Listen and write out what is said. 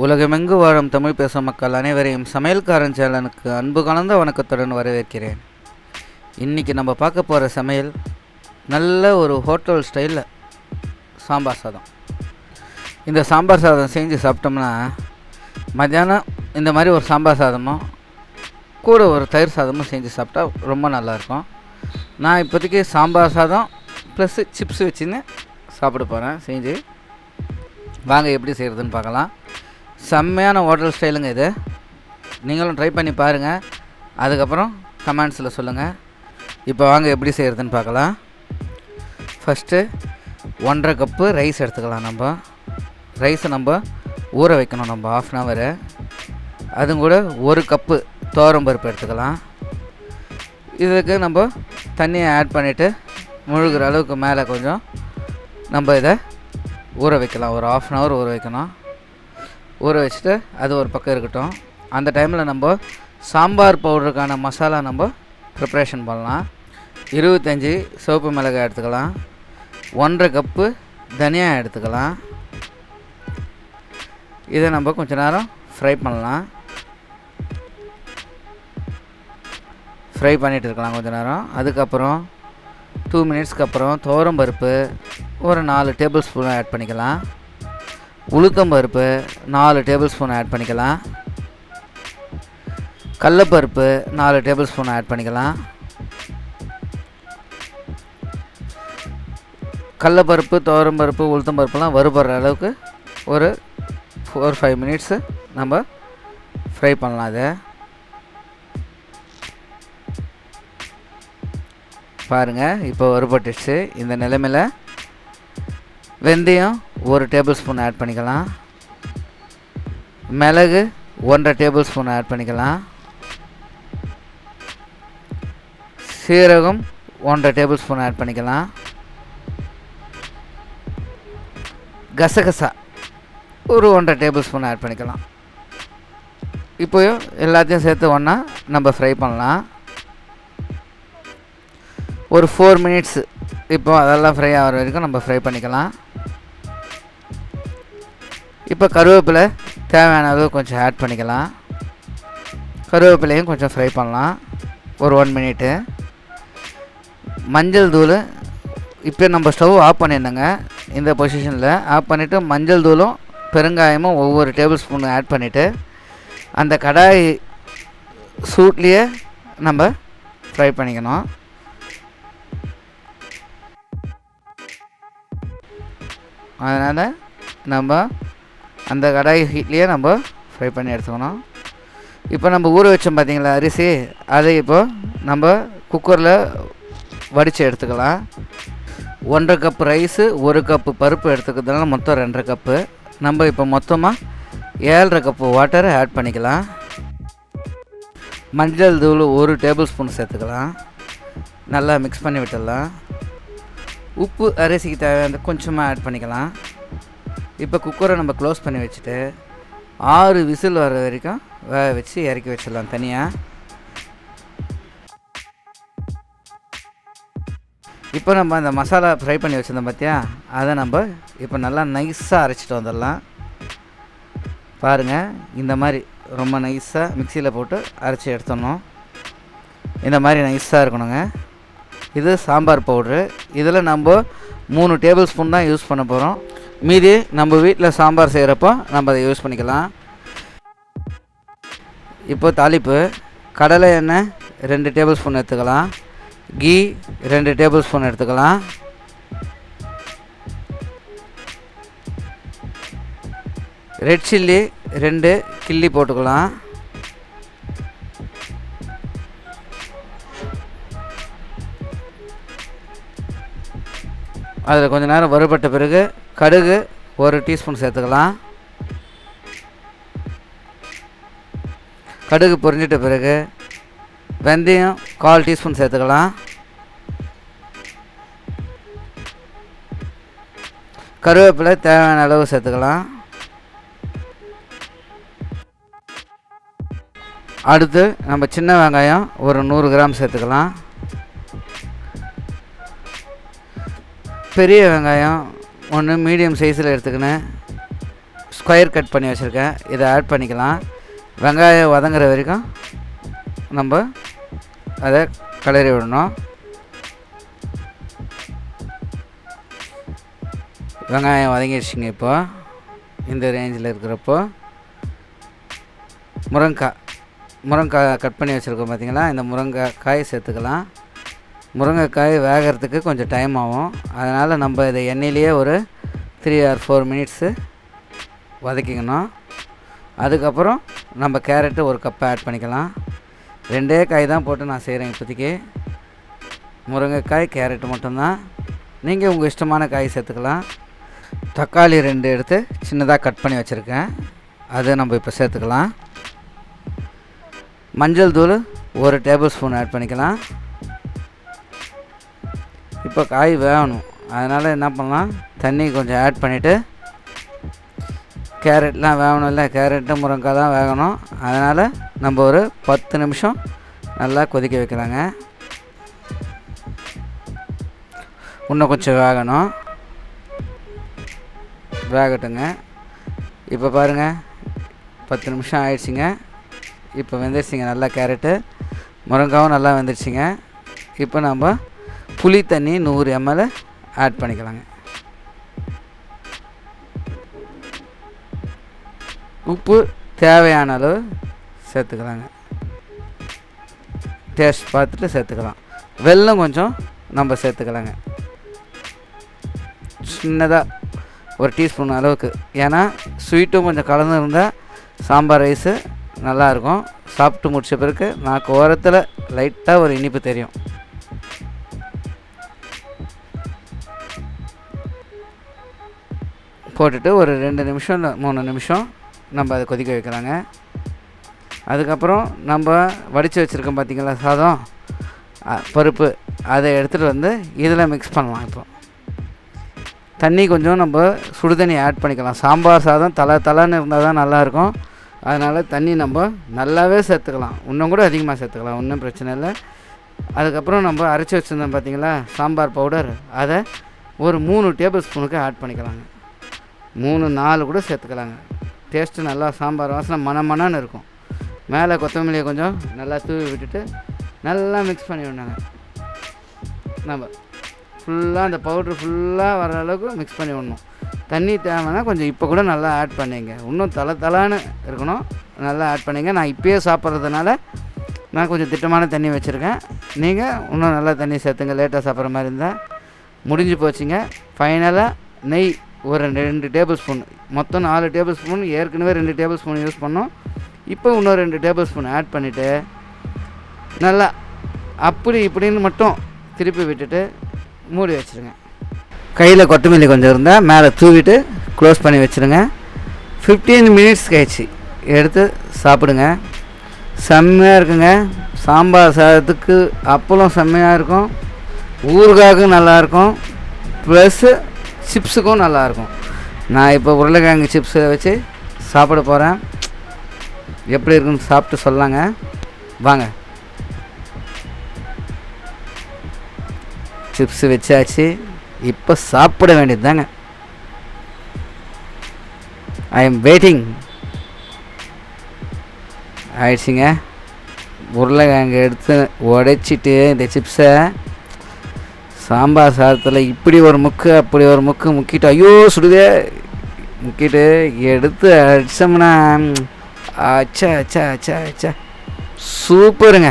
உலகமெங்கு வாழும் தமிழ் பேசும் மக்கள் அனைவரையும் சமையல்காரன் சேனலுக்கு அன்பு கலந்த வணக்கத்துடன் வரவேற்கிறேன். இன்றைக்கி நம்ம பார்க்க போகிற சமையல் நல்ல ஒரு ஹோட்டல் ஸ்டைலில் சாம்பார் சாதம். இந்த சாம்பார் சாதம் செஞ்சு சாப்பிட்டோம்னா மத்தியானம் இந்த மாதிரி ஒரு சாம்பார் சாதமும் கூட ஒரு தயிர் சாதமும் செஞ்சு சாப்பிட்டா ரொம்ப நல்லாயிருக்கும். நான் இப்போதைக்கு சாம்பார் சாதம் ப்ளஸ் சிப்ஸ் வச்சுன்னு சாப்பிட போகிறேன் செஞ்சு. வாங்க எப்படி செய்கிறதுன்னு பார்க்கலாம். செம்மையான ஹோட்டல் ஸ்டைலுங்க இது. நீங்களும் ட்ரை பண்ணி பாருங்கள், அதுக்கப்புறம் கமெண்ட்ஸில் சொல்லுங்கள். இப்போ வாங்க எப்படி செய்கிறதுன்னு பார்க்கலாம். ஃபஸ்ட்டு 1.5 கப்பு ரைஸ் எடுத்துக்கலாம். நம்ம ரைஸை நம்ம ஊற வைக்கணும் நம்ம 1/2 hour. அதுவும் கூட 1 கப்பு துவரம்பருப்பு எடுத்துக்கலாம். இதுக்கு நம்ம தண்ணியை ஆட் பண்ணிவிட்டு முழுகிற அளவுக்கு மேலே கொஞ்சம் நம்ம இதை ஊற வைக்கலாம். ஒரு 1/2 hour ஊற வைக்கணும். ஊற வச்சுட்டு அது ஒரு பக்கம் இருக்கட்டும். அந்த டைமில் நம்ம சாம்பார் பவுடருக்கான மசாலா நம்ம ப்ரிப்ரேஷன் பண்ணலாம். 25 சிவப்பு மிளகாய் எடுத்துக்கலாம். 1.5 கப்பு தனியா எடுத்துக்கலாம். இதை நம்ம கொஞ்சம் நேரம் ஃப்ரை பண்ணலாம். ஃப்ரை பண்ணிகிட்டு இருக்கலாம் கொஞ்சம் நேரம். அதுக்கப்புறம் 2 minutesக்கு அப்புறம் துவரம்பருப்பு ஒரு 4 டேபிள் ஸ்பூன் ஆட் பண்ணிக்கலாம். உளுத்தம்பருப்பு 4 டேபிள் ஸ்பூன் ஆட் பண்ணிக்கலாம். கடலைப்பருப்பு 4 டேபிள் ஸ்பூன் ஆட் பண்ணிக்கலாம். கடலைப்பருப்பு துவரம்பருப்பு உளுத்தம்பருப்புலாம் வறுபடுற அளவுக்கு ஒரு 4-5 minutes நம்ம ஃப்ரை பண்ணலாம். அதை பாருங்கள், இப்போ வறுபட்டுச்சு. இந்த நிலைமையில் வெந்தயம் 1 டேபிள் ஸ்பூன் ஆட் பண்ணிக்கலாம். மிளகு 1.5 டேபிள் ஸ்பூன் ஆட் பண்ணிக்கலாம். சீரகம் 1.5 டேபிள் ஸ்பூன் ஆட் பண்ணிக்கலாம். கசகசா ஒரு 1.5 டேபிள் ஸ்பூன் ஆட் பண்ணிக்கலாம். இப்போ எல்லாத்தையும் சேர்த்து ஒன்றா நம்ம ஃப்ரை பண்ணலாம். ஒரு 4 minutes இப்போ அதெல்லாம் ஃப்ரை ஆகிற வரைக்கும் நம்ம ஃப்ரை பண்ணிக்கலாம். இப்போ கருவேப்பிலை தேவையான அளவு கொஞ்சம் ஆட் பண்ணிக்கலாம். கருவேப்பிலையும் கொஞ்சம் ஃப்ரை பண்ணலாம் ஒரு 1 minute. மஞ்சள் தூள் இப்போ நம்ம ஸ்டவ் ஆஃப் பண்ணிடணுங்க. இந்த பொசிஷனில் ஆஃப் பண்ணிவிட்டு மஞ்சள் தூளும் பெருங்காயமும் ஒவ்வொரு டேபிள் ஸ்பூன் ஆட் பண்ணிவிட்டு அந்த கடாய் சூட்லேயே நம்ம ஃப்ரை பண்ணிக்கணும். அதனால் நம்ம அந்த கடாய் ஹீட்லேயே நம்ம ஃப்ரை பண்ணி எடுத்துக்கணும். இப்போ நம்ம ஊற வச்சோம் பார்த்திங்களா அரிசி, அதை இப்போது நம்ம குக்கரில் வடித்து எடுத்துக்கலாம். 1.5 கப்பு ரைஸு 1 கப்பு பருப்பு எடுத்துக்கிறதுனால மொத்தம் 2.5 கப்பு. நம்ம இப்போ மொத்தமாக 7.5 கப்பு வாட்டரை ஆட் பண்ணிக்கலாம். மஞ்சள் தூள் 1 டேபிள் ஸ்பூன் சேர்த்துக்கலாம். நல்லா மிக்ஸ் பண்ணி விட்டுடலாம். உப்பு அரிசிக்கு தேவையான கொஞ்சமாக ஆட் பண்ணிக்கலாம். இப்போ குக்கரை நம்ம க்ளோஸ் பண்ணி வச்சுட்டு 6 விசில் வர வரைக்கும் வேக வச்சு இறக்கி வச்சிடலாம் தனியாக. இப்போ நம்ம அந்த மசாலா ஃப்ரை பண்ணி வச்சுருந்தோம் பார்த்தியா, அதை நம்ம இப்போ நல்லா நைஸாக அரைச்சிட்டு வந்துடலாம். பாருங்கள், இந்த மாதிரி ரொம்ப நைஸாக மிக்சியில் போட்டு அரைச்சி எடுத்துடணும். இந்த மாதிரி நைஸாக இருக்கணுங்க. இது சாம்பார் பவுட்ரு. இதில் நம்ம 3 டேபிள் ஸ்பூன் தான் யூஸ் பண்ண போகிறோம். மீதி நம்ம வீட்டில் சாம்பார் செய்கிறப்போ நம்ம அதை யூஸ் பண்ணிக்கலாம். இப்போ தாளிப்பு கடலை எண்ணெய் 2 டேபிள் ஸ்பூன் எடுத்துக்கலாம். கீ 2 டேபிள் ஸ்பூன் எடுத்துக்கலாம். ரெட் சில்லி 2 கிள்ளி போட்டுக்கலாம். அதில் கொஞ்சம் நேரம் வறுபட்ட பிறகு கடுகு 1 டீஸ்பூன் சேர்த்துக்கலாம். கடுகு பொரிஞ்சிட்ட பிறகு வெந்தயம் 1/4 டீஸ்பூன் சேர்த்துக்கலாம். கருவேப்பிலை தேவையான அளவு சேர்த்துக்கலாம். அடுத்து நம்ம சின்ன வெங்காயம் ஒரு 100 கிராம் சேர்த்துக்கலாம். பெரிய வெங்காயம் ஒன்று மீடியம் சைஸில் எடுத்துக்கினேன். ஸ்கொயர் கட் பண்ணி வச்சுருக்கேன். இதை ஆட் பண்ணிக்கலாம். வெங்காயம் வதங்குற வரைக்கும் நம்ம அதை கிளறி விடணும். வெங்காயம் வதங்கிடுச்சிங்க. இப்போ இந்த ரேஞ்சில் இருக்கிறப்போ முருங்கைக்காய் கட் பண்ணி வச்சுருக்கோம் பார்த்திங்களா, இந்த முருங்கைக்காய் சேர்த்துக்கலாம். முருங்கைக்காய் வேகிறதுக்கு கொஞ்சம் டைம் ஆகும். அதனால் நம்ம இதை எண்ணெயிலேயே ஒரு 3 or 4 மினிட்ஸு வதக்கிக்கணும். அதுக்கப்புறம் நம்ம கேரட்டு ஒரு கப் ஆட் பண்ணிக்கலாம். 2 காய் தான் போட்டு நான் செய்கிறேன் இப்போதைக்கு. முருங்கைக்காய் கேரட்டு மட்டும்தான். நீங்கள் உங்கள் இஷ்டமான காய் சேர்த்துக்கலாம். தக்காளி 2 எடுத்து சின்னதாக கட் பண்ணி வச்சுருக்கேன். அதை நம்ம இப்போ சேர்த்துக்கலாம். மஞ்சள் தூள் 1 டேபிள் ஸ்பூன் ஆட் பண்ணிக்கலாம். இப்போ காய் வேகணும். அதனால் என்ன பண்ணலாம், தண்ணி கொஞ்சம் ஆட் பண்ணிவிட்டு, கேரட்லாம் வேகணும் இல்லை, கேரட்டு முருங்கைக்காய் தான் வேகணும். அதனால் நம்ம ஒரு 10 நிமிஷம் நல்லா கொதிக்க வைக்கலாங்க. இன்னும் கொஞ்சம் வேகட்டுங்க. இப்போ பாருங்கள் 10 நிமிஷம் ஆயிடுச்சிங்க. இப்போ வெந்துருச்சிங்க நல்லா. கேரட்டு முருங்காவும் நல்லா வெந்துருச்சிங்க. இப்போ நம்ம புளி தண்ணி 100 ml ஆட் பண்ணிக்கலாங்க. உப்பு தேவையான அளவு சேர்த்துக்கலாங்க. டேஸ்ட் பார்த்துட்டு சேர்த்துக்கலாம். வெல்லம் கொஞ்சம் நம்ம சேர்த்துக்கலாங்க, சின்னதாக 1 டீஸ்பூன் அளவுக்கு. ஏன்னா ஸ்வீட்டும் கொஞ்சம் கலந்து இருந்தால் சாம்பார் ரைஸு நல்லாயிருக்கும். சாப்பிட்டு முடிச்ச பிறகு நாக்கு ஓரத்தில் லைட்டாக ஒரு இனிப்பு தெரியும். போட்டுட்டு ஒரு 2 நிமிஷம் இல்லை 3 நிமிஷம் நம்ம அதை கொதிக்க வைக்கிறாங்க. அதுக்கப்புறம் நம்ம வடித்து வச்சுருக்கோம் பார்த்திங்களா சாதம், பருப்பு, அதை எடுத்துகிட்டு வந்து இதில் மிக்ஸ் பண்ணலாம். இப்போ தண்ணி கொஞ்சம் நம்ம சுடுதண்ணி ஆட் பண்ணிக்கலாம். சாம்பார் சாதம் தலைன்னு இருந்தால் தான் நல்லாயிருக்கும். அதனால் தண்ணி நம்ம நல்லாவே சேர்த்துக்கலாம். இன்னும் கூட அதிகமாக சேர்த்துக்கலாம், ஒன்றும் பிரச்சனை இல்லை. அதுக்கப்புறம் நம்ம அரைச்சி வச்சுருந்தோம் பார்த்திங்களா சாம்பார் பவுடர், அதை ஒரு 3 டேபிள் ஸ்பூனுக்கு ஆட் பண்ணிக்கலாங்க. 3-4 கூட சேர்த்துக்கலாங்க. டேஸ்ட்டு நல்லா சாம்பார் வாசனை மணமணன்னு இருக்கும். மேலே கொத்தமல்லியை கொஞ்சம் நல்லா தூவி விட்டுட்டு நல்லா மிக்ஸ் பண்ணி விடணுங்க. நம்ம ஃபுல்லாக அந்த பவுட்ரு ஃபுல்லாக வர அளவுக்கு மிக்ஸ் பண்ணி விடணும். தண்ணி தேவைன்னா கொஞ்சம் இப்போ கூட நல்லா ஆட் பண்ணிங்க. இன்னும் தலான்னு இருக்கணும், நல்லா ஆட் பண்ணிங்க. நான் இப்போயே சாப்பிட்றதுனால நான் கொஞ்சம் திட்டமான தண்ணி வச்சுருக்கேன். நீங்கள் இன்னும் நல்லா தண்ணி சேர்த்துங்க. லேட்டாக சாப்பிட்ற மாதிரி இருந்தால் முடிஞ்சு போச்சுங்க. ஃபைனலாக நெய் ஒரு 2 டேபிள் ஸ்பூன், மொத்தம் 4 டேபிள் ஸ்பூன். ஏற்கனவே 2 டேபிள் ஸ்பூன் யூஸ் பண்ணோம். இப்போ இன்னும் 2 டேபிள் ஸ்பூன் ஆட் பண்ணிவிட்டு நல்லா அப்படி இப்படின்னு மட்டும் திருப்பி விட்டுட்டு மூடி வச்சுருங்க. கையில் கொத்தமல்லி கொஞ்சம் இருந்தால் மேலே தூவிட்டு க்ளோஸ் பண்ணி வச்சுருங்க. 15 மினிட்ஸ் கழிச்சு எடுத்து சாப்பிடுங்க. செம்மையாக இருக்குங்க. சாம்பார் சாதத்துக்கு அப்பளம் செம்மையாக இருக்கும், ஊறுகாய்க்கும் நல்லாயிருக்கும், ப்ளஸ்ஸு சிப்ஸுக்கும் நல்லாயிருக்கும். நான் இப்போ உருளைக்கிழங்கு சிப்ஸை வச்சு சாப்பிட போகிறேன். எப்படி இருக்குன்னு சாப்பிட்டு சொல்லாங்க வாங்க. சிப்ஸு வச்சாச்சு, இப்போ சாப்பிட வேண்டியது தாங்க. I am waiting. ஆயிடுச்சுங்க. உருளைக்கிழங்கு எடுத்து உடைச்சிட்டு இந்த சிப்ஸை சாம்பார் சாதத்தில் இப்படி ஒரு முக்கு அப்படி ஒரு முக்கு முக்கிட்டு, ஐயோ சுடுதே, முக்கிட்டு எடுத்து அடிச்சோம்னா அச்சா அச்சா அச்சா அச்சா சூப்பருங்க.